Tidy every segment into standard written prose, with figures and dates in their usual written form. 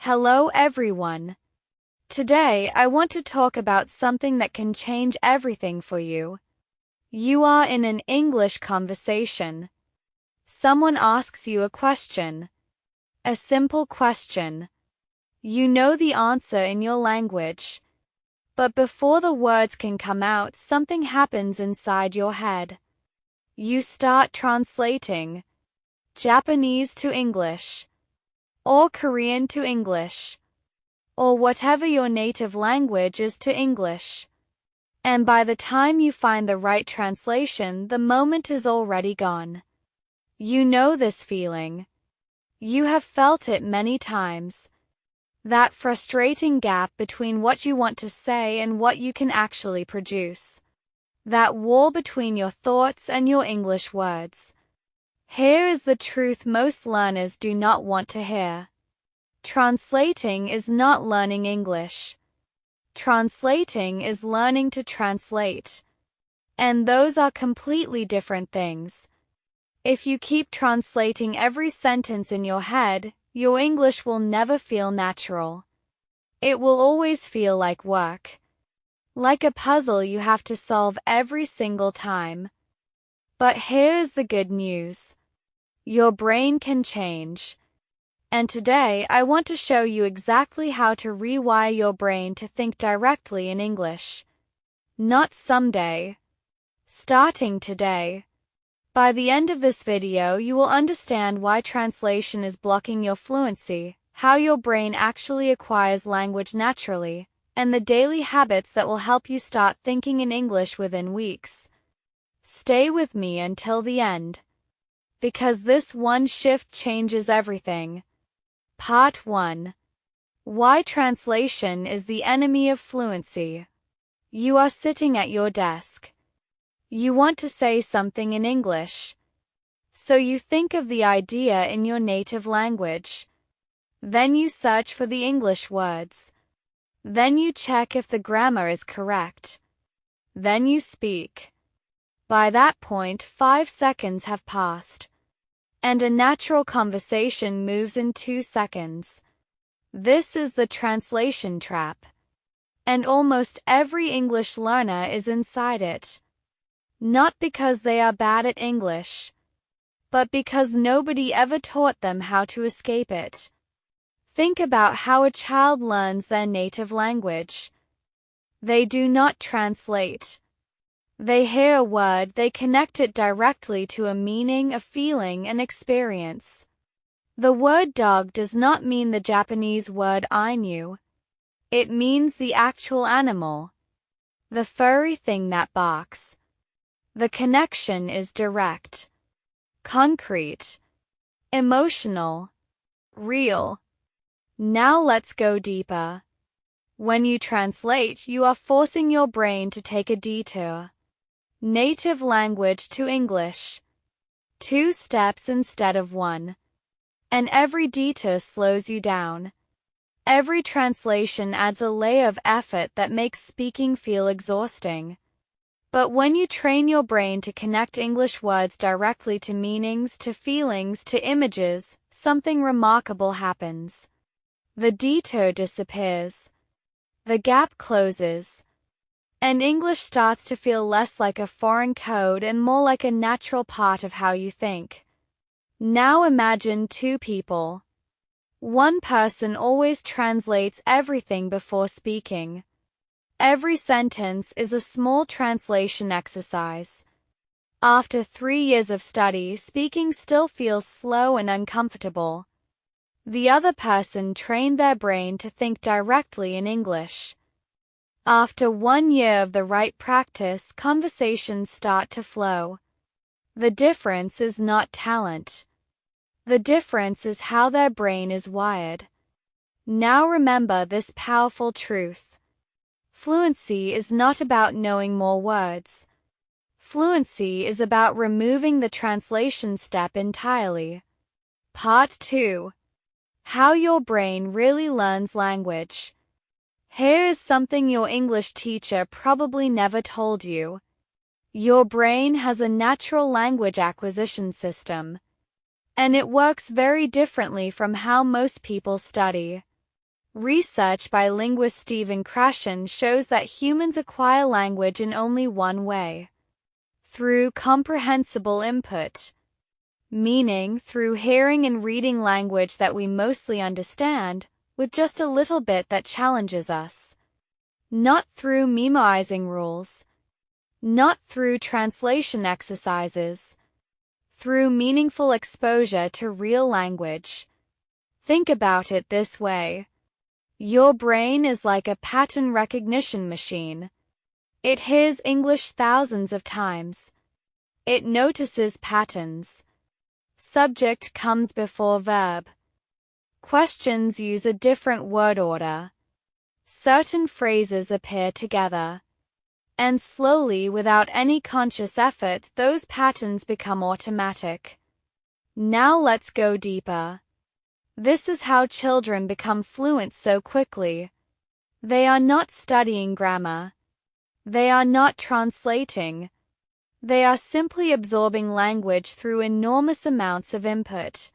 Hello everyone. Today I want to talk about something that can change everything for you. You are in an English conversation. Someone asks you a question. A simple question. You know the answer in your language. But before the words can come out, something happens inside your head. You start translating. Japanese to English. Or Korean to English. Or whatever your native language is to English. And by the time you find the right translation, the moment is already gone. You know this feeling. You have felt it many times. That frustrating gap between what you want to say and what you can actually produce. That wall between your thoughts and your English words. Here is the truth most learners do not want to hear. Translating is not learning English. Translating is learning to translate. And those are completely different things. If you keep translating every sentence in your head, your English will never feel natural. It will always feel like work. Like a puzzle you have to solve every single time. But here's the good news. Your brain can change. And today I want to show you exactly how to rewire your brain to think directly in English. Not someday. Starting today. By the end of this video, you will understand why translation is blocking your fluency, how your brain actually acquires language naturally, and the daily habits that will help you start thinking in English within weeks. Stay with me until the end. Because this one shift changes everything. Part 1. Why translation is the enemy of fluency. You are sitting at your desk. You want to say something in English. So you think of the idea in your native language. Then you search for the English words. Then you check if the grammar is correct. Then you speak. By that point, 5 seconds have passed. And a natural conversation moves in 2 seconds. This is the translation trap. And almost every English learner is inside it. Not because they are bad at English, but because nobody ever taught them how to escape it. Think about how a child learns their native language. They do not translate. They hear a word, they connect it directly to a meaning, a feeling, an experience. The word dog does not mean the Japanese word Ainu. It means the actual animal. The furry thing that barks. The connection is direct. Concrete. Emotional. Real. Now let's go deeper. When you translate, you are forcing your brain to take a detour. Native language to English. 2 steps instead of 1. And every detour slows you down. Every translation adds a layer of effort that makes speaking feel exhausting. But when you train your brain to connect English words directly to meanings, to feelings, to images, something remarkable happens. The detour disappears. The gap closes. And English starts to feel less like a foreign code and more like a natural part of how you think. Now imagine 2 people. One person always translates everything before speaking. Every sentence is a small translation exercise. After 3 years of study, speaking still feels slow and uncomfortable. The other person trained their brain to think directly in English. After 1 year of the right practice, conversations start to flow. The difference is not talent. The difference is how their brain is wired. Now remember this powerful truth. Fluency is not about knowing more words. Fluency is about removing the translation step entirely. Part 2. How your brain really learns language. Here is something your English teacher probably never told you. Your brain has a natural language acquisition system. And it works very differently from how most people study. Research by linguist Stephen Krashen shows that humans acquire language in only one way: through comprehensible input, meaning through hearing and reading language that we mostly understand, with just a little bit that challenges us. Not through memorizing rules, not through translation exercises, through meaningful exposure to real language. Think about it this way. Your brain is like a pattern recognition machine. It hears English thousands of times. It notices patterns. Subject comes before verb. Questions use a different word order. Certain phrases appear together. And slowly, without any conscious effort, those patterns become automatic. Now let's go deeper. This is how children become fluent so quickly. They are not studying grammar. They are not translating. They are simply absorbing language through enormous amounts of input.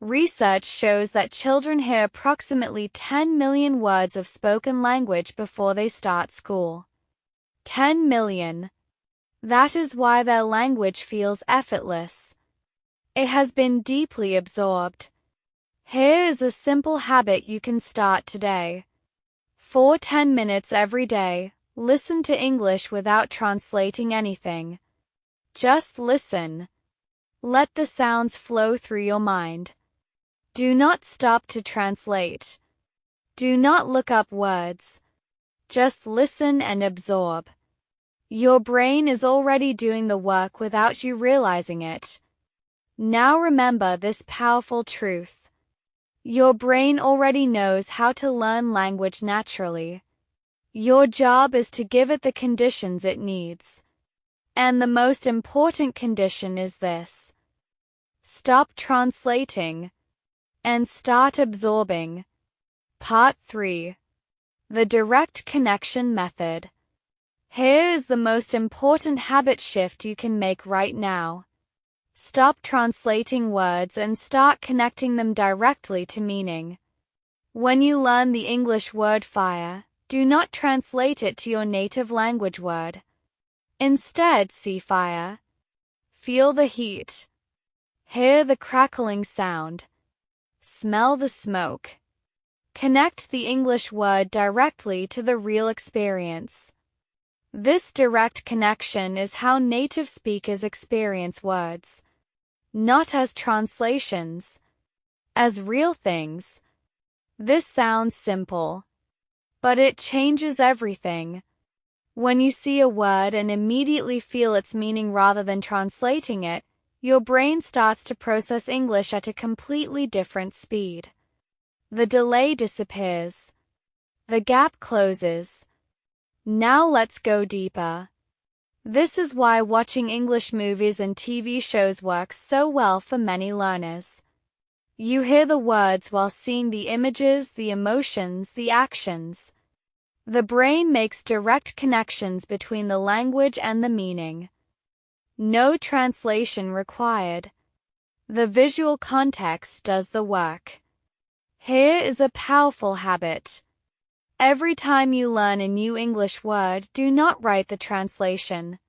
Research shows that children hear approximately 10 million words of spoken language before they start school. 10 million. That is why their language feels effortless. It has been deeply absorbed. Here is a simple habit you can start today. For 10 minutes every day, listen to English without translating anything. Just listen. Let the sounds flow through your mind. Do not stop to translate. Do not look up words. Just listen and absorb. Your brain is already doing the work without you realizing it. Now remember this powerful truth. Your brain already knows how to learn language naturally. Your job is to give it the conditions it needs. And the most important condition is this: stop translating and start absorbing. Part 3. The direct connection method. Here is the most important habit shift you can make right now. Stop translating words and start connecting them directly to meaning. When you learn the English word fire, do not translate it to your native language word. Instead, see fire. Feel the heat. Hear the crackling sound. Smell the smoke. Connect the English word directly to the real experience. This direct connection is how native speakers experience words. Not as translations, as real things. This sounds simple, but it changes everything. When you see a word and immediately feel its meaning rather than translating it, your brain starts to process English at a completely different speed. The delay disappears. The gap closes. Now let's go deeper. This is why watching English movies and TV shows works so well for many learners. You hear the words while seeing the images, the emotions, the actions. The brain makes direct connections between the language and the meaning. No translation required. The visual context does the work. Here is a powerful habit. Every time you learn a new English word, do not write the translation.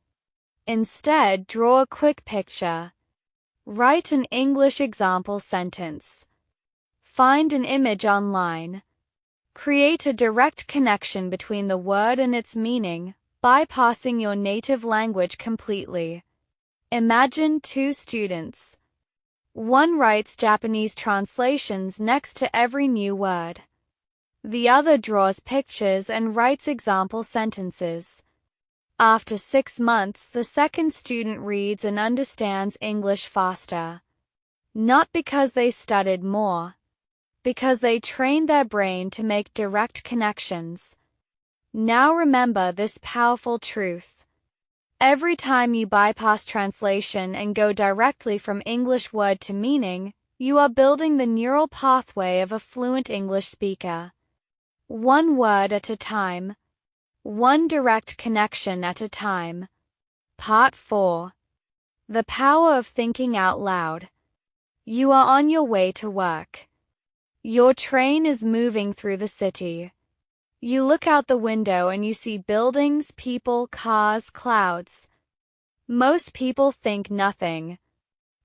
Instead, draw a quick picture. Write an English example sentence. Find an image online. Create a direct connection between the word and its meaning, bypassing your native language completely. Imagine two students. One writes Japanese translations next to every new word. The other draws pictures and writes example sentences. After 6 months, the second student reads and understands English faster. Not because they studied more, because they trained their brain to make direct connections. Now remember this powerful truth. Every time you bypass translation and go directly from English word to meaning, you are building the neural pathway of a fluent English speaker. One word at a time. One direct connection at a time. Part 4. The power of thinking out loud. You are on your way to work. Your train is moving through the city. You look out the window and you see buildings, people, cars, clouds. Most people think nothing,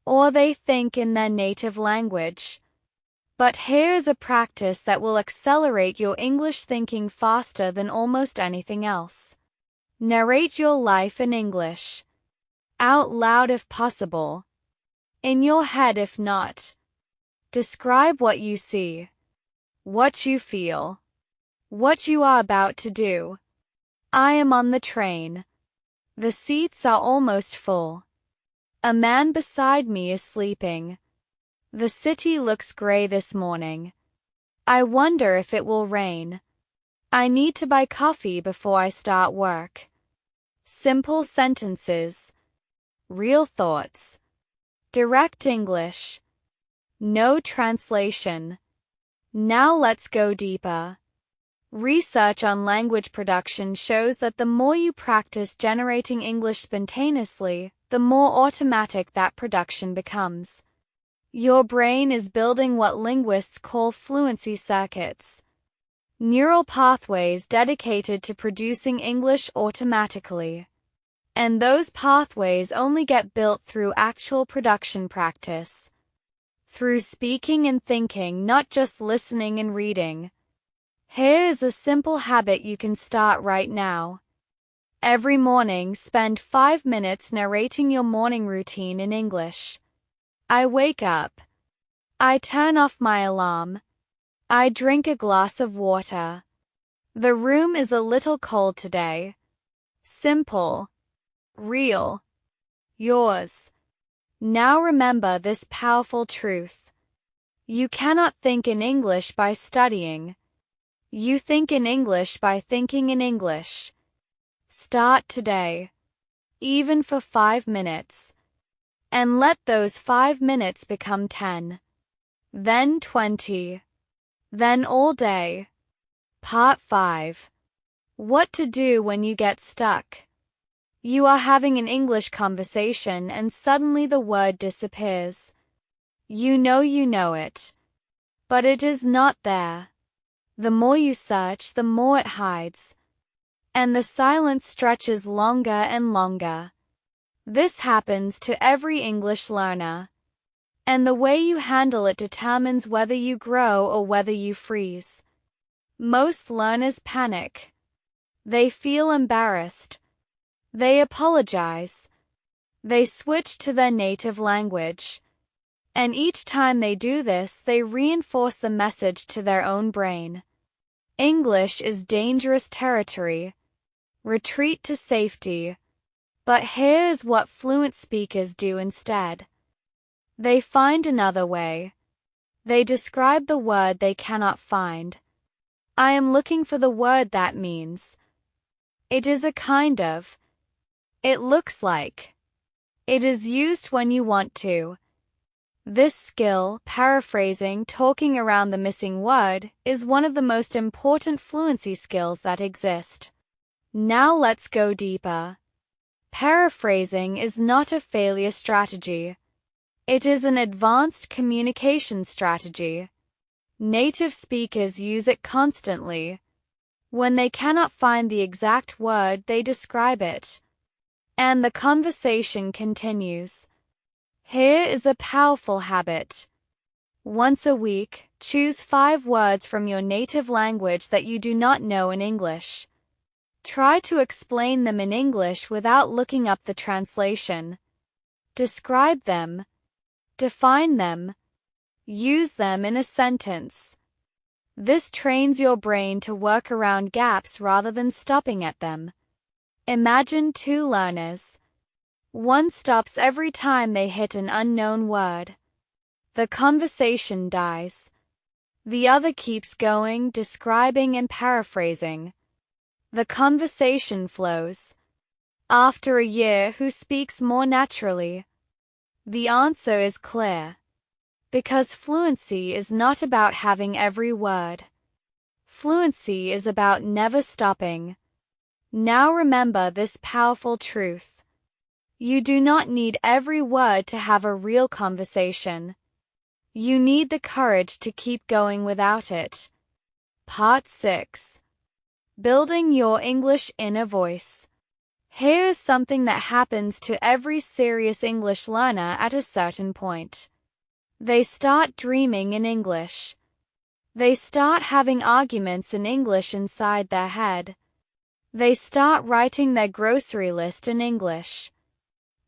or they think in their native language. But here is a practice that will accelerate your English thinking faster than almost anything else. Narrate your life in English. Out loud if possible. In your head if not. Describe what you see, what you feel, what you are about to do. I am on the train. The seats are almost full. A man beside me is sleeping. The city looks gray this morning. I wonder if it will rain. I need to buy coffee before I start work. Simple sentences. Real thoughts. Direct English. No translation. Now let's go deeper. Research on language production shows that the more you practice generating English spontaneously, the more automatic that production becomes. Your brain is building what linguists call fluency circuits. Neural pathways dedicated to producing English automatically. And those pathways only get built through actual production practice. Through speaking and thinking, not just listening and reading. Here is a simple habit you can start right now. Every morning, spend 5 minutes narrating your morning routine in English. I wake up. I turn off my alarm. I drink a glass of water. The room is a little cold today. Simple. Real. Yours. Now remember this powerful truth. You cannot think in English by studying. You think in English by thinking in English. Start today. Even for 5 minutes. And let those 5 minutes become 10. Then 20. Then all day. Part 5. What to do when you get stuck. You are having an English conversation and suddenly the word disappears. You know it. But it is not there. The more you search, the more it hides. And the silence stretches longer and longer. This happens to every English learner. And the way you handle it determines whether you grow or whether you freeze. Most learners panic. They feel embarrassed. They apologize. They switch to their native language. And each time they do this, they reinforce the message to their own brain. English is dangerous territory. Retreat to safety. But here is what fluent speakers do instead. They find another way. They describe the word they cannot find. I am looking for the word that means. It is a kind of. It looks like. It is used when you want to. This skill, paraphrasing, talking around the missing word, is one of the most important fluency skills that exist. Now let's go deeper. Paraphrasing is not a failure strategy. It is an advanced communication strategy. Native speakers use it constantly. When they cannot find the exact word, they describe it. And the conversation continues. Here is a powerful habit. Once a week, choose 5 words from your native language that you do not know in English. Try to explain them in English without looking up the translation. Describe them. Define them. Use them in a sentence. This trains your brain to work around gaps rather than stopping at them. Imagine 2 learners. One stops every time they hit an unknown word. The conversation dies. The other keeps going, describing and paraphrasing. The conversation flows. After a year, who speaks more naturally? The answer is clear. Because fluency is not about having every word. Fluency is about never stopping. Now remember this powerful truth. You do not need every word to have a real conversation. You need the courage to keep going without it. Part 6. Building your English inner voice. Here is something that happens to every serious English learner at a certain point. They start dreaming in English. They start having arguments in English inside their head. They start writing their grocery list in English.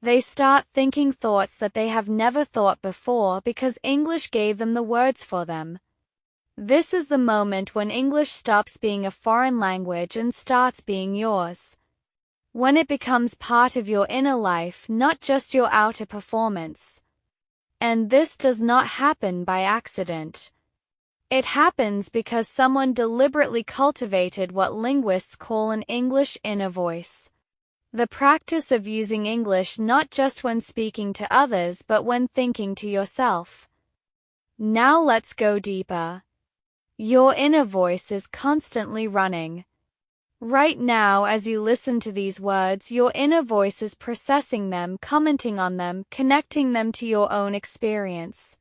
They start thinking thoughts that they have never thought before because English gave them the words for them. This is the moment when English stops being a foreign language and starts being yours. When it becomes part of your inner life, not just your outer performance. And this does not happen by accident. It happens because someone deliberately cultivated what linguists call an English inner voice. The practice of using English not just when speaking to others but when thinking to yourself. Now let's go deeper. Your inner voice is constantly running. Right now, as you listen to these words, your inner voice is processing them, commenting on them, connecting them to your own experience.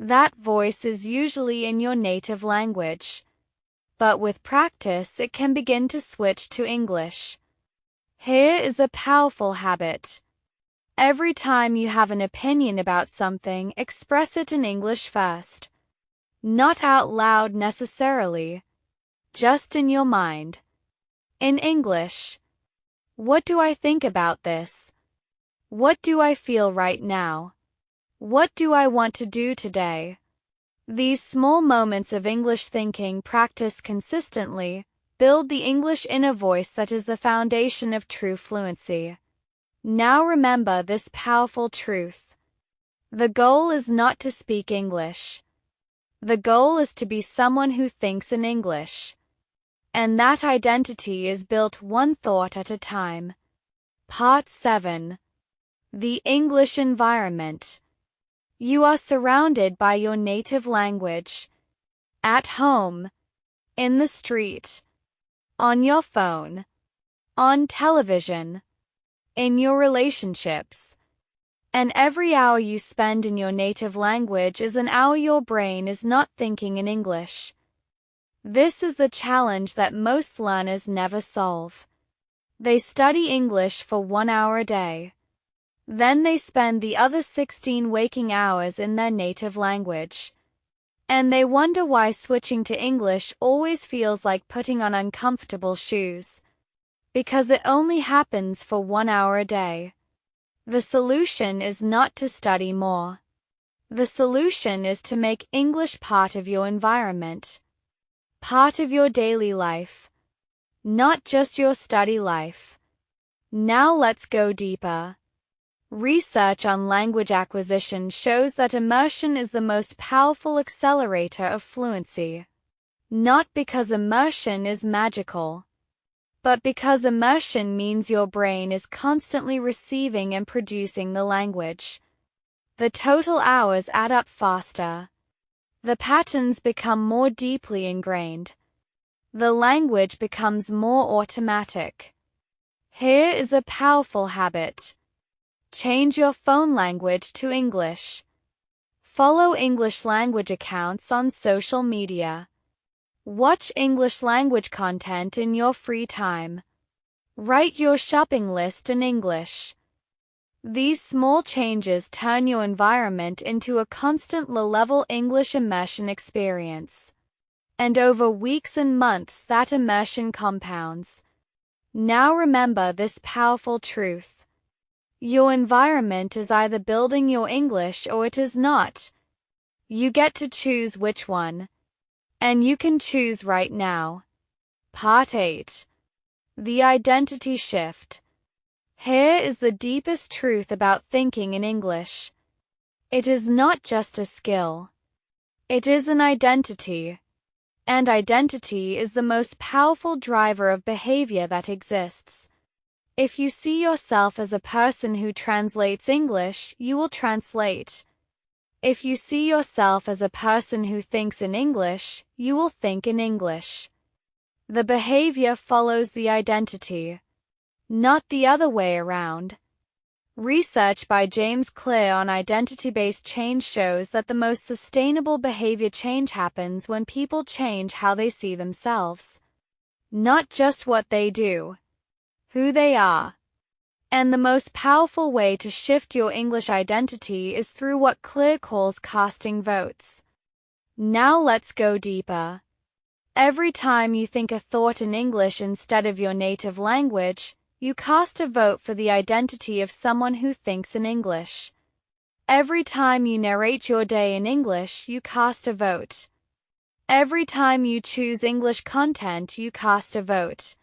That voice is usually in your native language. But with practice, it can begin to switch to English. Here is a powerful habit. Every time you have an opinion about something, express it in English first. Not out loud necessarily. Just in your mind. In English. What do I think about this? What do I feel right now? What do I want to do today? These small moments of English thinking practiced consistently build the English inner voice that is the foundation of true fluency. Now remember this powerful truth. The goal is not to speak English. The goal is to be someone who thinks in English. And that identity is built one thought at a time. Part 7. The English environment. You are surrounded by your native language. At home. In the street. On your phone. On television. In your relationships. And every hour you spend in your native language is an hour your brain is not thinking in English. This is the challenge that most learners never solve. They study English for 1 hour a day. Then they spend the other 16 waking hours in their native language. And they wonder why switching to English always feels like putting on uncomfortable shoes. Because it only happens for 1 hour a day. The solution is not to study more. The solution is to make English part of your environment. Part of your daily life. Not just your study life. Now let's go deeper. Research on language acquisition shows that immersion is the most powerful accelerator of fluency. Not because immersion is magical, but because immersion means your brain is constantly receiving and producing the language. The total hours add up faster. The patterns become more deeply ingrained. The language becomes more automatic. Here is a powerful habit. Change your phone language to English. Follow English language accounts on social media. Watch English language content in your free time. Write your shopping list in English. These small changes turn your environment into a constant low-level English immersion experience. And over weeks and months that immersion compounds. Now remember this powerful truth. Your environment is either building your English or it is not. You get to choose which one. And you can choose right now. Part 8. The identity shift. Here is the deepest truth about thinking in English. It is not just a skill. It is an identity. And identity is the most powerful driver of behavior that exists. If you see yourself as a person who translates English, you will translate. If you see yourself as a person who thinks in English, you will think in English. The behavior follows the identity. Not the other way around. Research by James Clear on identity-based change shows that the most sustainable behavior change happens when people change how they see themselves. Not just what they do, who they are. And the most powerful way to shift your English identity is through what Clear calls casting votes. Now let's go deeper. Every time you think a thought in English instead of your native language, you cast a vote for the identity of someone who thinks in English. Every time you narrate your day in English, you cast a vote. Every time you choose English content, you cast a vote.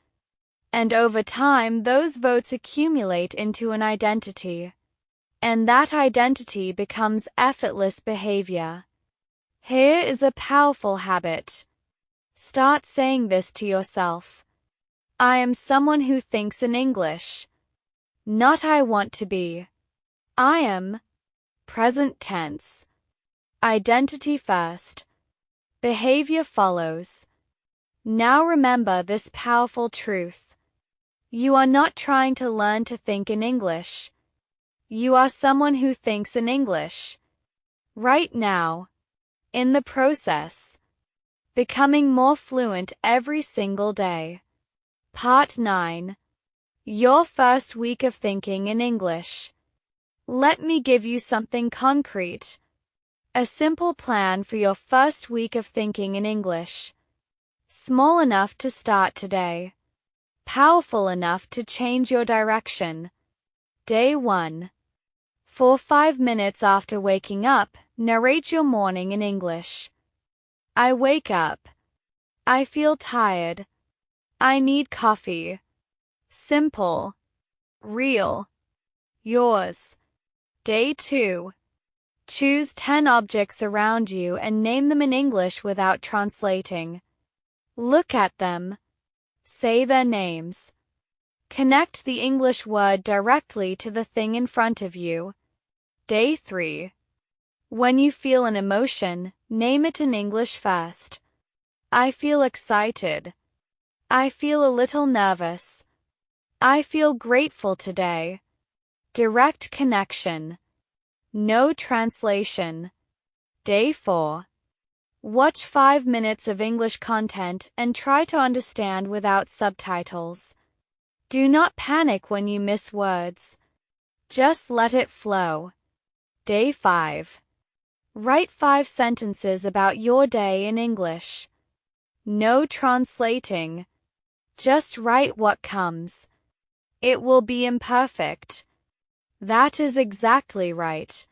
And over time, those votes accumulate into an identity. And that identity becomes effortless behavior. Here is a powerful habit. Start saying this to yourself. I am someone who thinks in English. Not I want to be. I am. Present tense. Identity first. Behavior follows. Now remember this powerful truth. You are not trying to learn to think in English. You are someone who thinks in English. Right now. In the process. Becoming more fluent every single day. Part 9. Your first week of thinking in English. Let me give you something concrete. A simple plan for your first week of thinking in English. Small enough to start today. Powerful enough to change your direction. Day 1. For 5 minutes after waking up, narrate your morning in English. I wake up. I feel tired. I need coffee. Simple. Real. Yours. Day 2. Choose 10 objects around you and name them in English without translating. Look at them. Say their names. Connect the English word directly to the thing in front of you. Day 3. When you feel an emotion, name it in English first. I feel excited. I feel a little nervous. I feel grateful today. Direct connection. No translation. Day 4. Watch 5 minutes of English content and try to understand without subtitles. Do not panic when you miss words. Just let it flow. Day 5. Write 5 sentences about your day in English. No translating. Just write what comes. It will be imperfect. That is exactly right.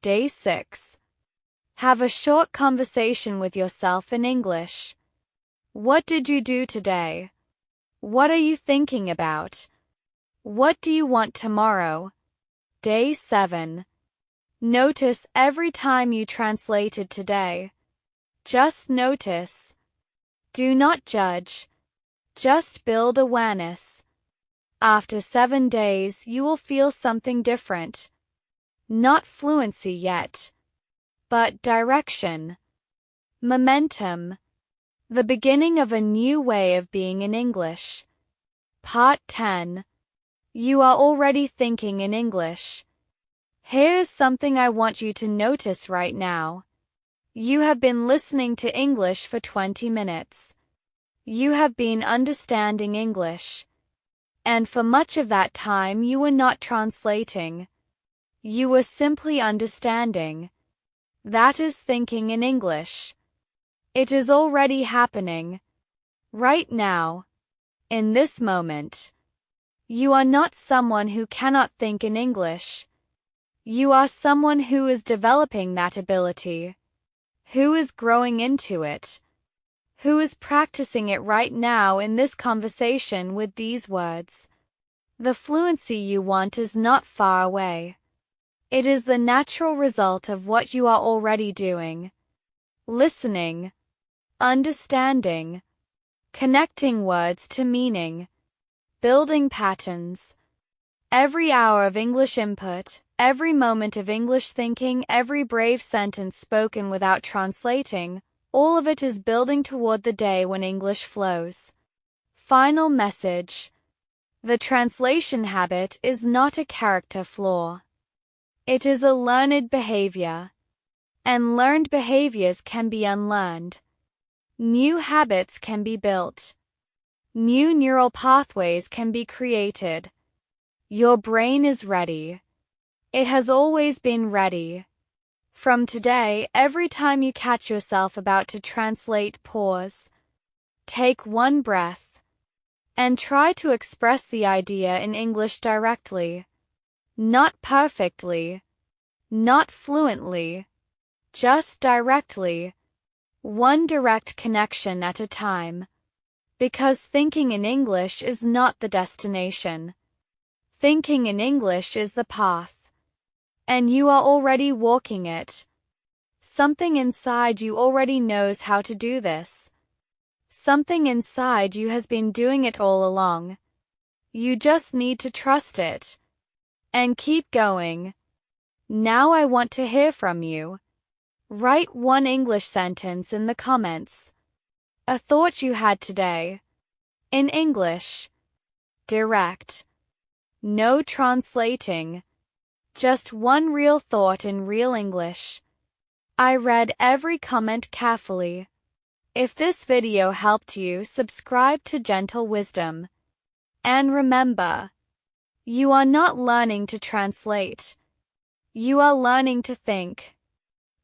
Day 6. Have a short conversation with yourself in English. What did you do today? What are you thinking about? What do you want tomorrow? Day 7. Notice every time you translated today. Just notice. Do not judge. Just build awareness. After 7 days, you will feel something different. Not fluency yet, but direction. Momentum. The beginning of a new way of being in English. Part 10. You are already thinking in English. Here's something I want you to notice right now. You have been listening to English for 20 minutes. You have been understanding English. And for much of that time you were not translating. You were simply understanding. That is thinking in English. It is already happening. Right now. In this moment. You are not someone who cannot think in English. You are someone who is developing that ability. Who is growing into it. Who is practicing it right now in this conversation with these words. The fluency you want is not far away. It is the natural result of what you are already doing. Listening. Understanding. Connecting words to meaning. Building patterns. Every hour of English input, every moment of English thinking, every brave sentence spoken without translating, all of it is building toward the day when English flows. Final message. The translation habit is not a character flaw. It is a learned behavior. And learned behaviors can be unlearned. New habits can be built. New neural pathways can be created. Your brain is ready. It has always been ready. From today, every time you catch yourself about to translate, pause. Take one breath. And try to express the idea in English directly. Not perfectly. Not fluently. Just directly. One direct connection at a time. Because thinking in English is not the destination. Thinking in English is the path. And you are already walking it. Something inside you already knows how to do this. Something inside you has been doing it all along. You just need to trust it. And keep going. Now I want to hear from you. Write one English sentence in the comments. A thought you had today. In English. Direct. No translating. Just one real thought in real English. I read every comment carefully. If this video helped you, subscribe to Gentle Wisdom. And remember, you are not learning to translate. You are learning to think.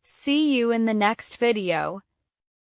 See you in the next video.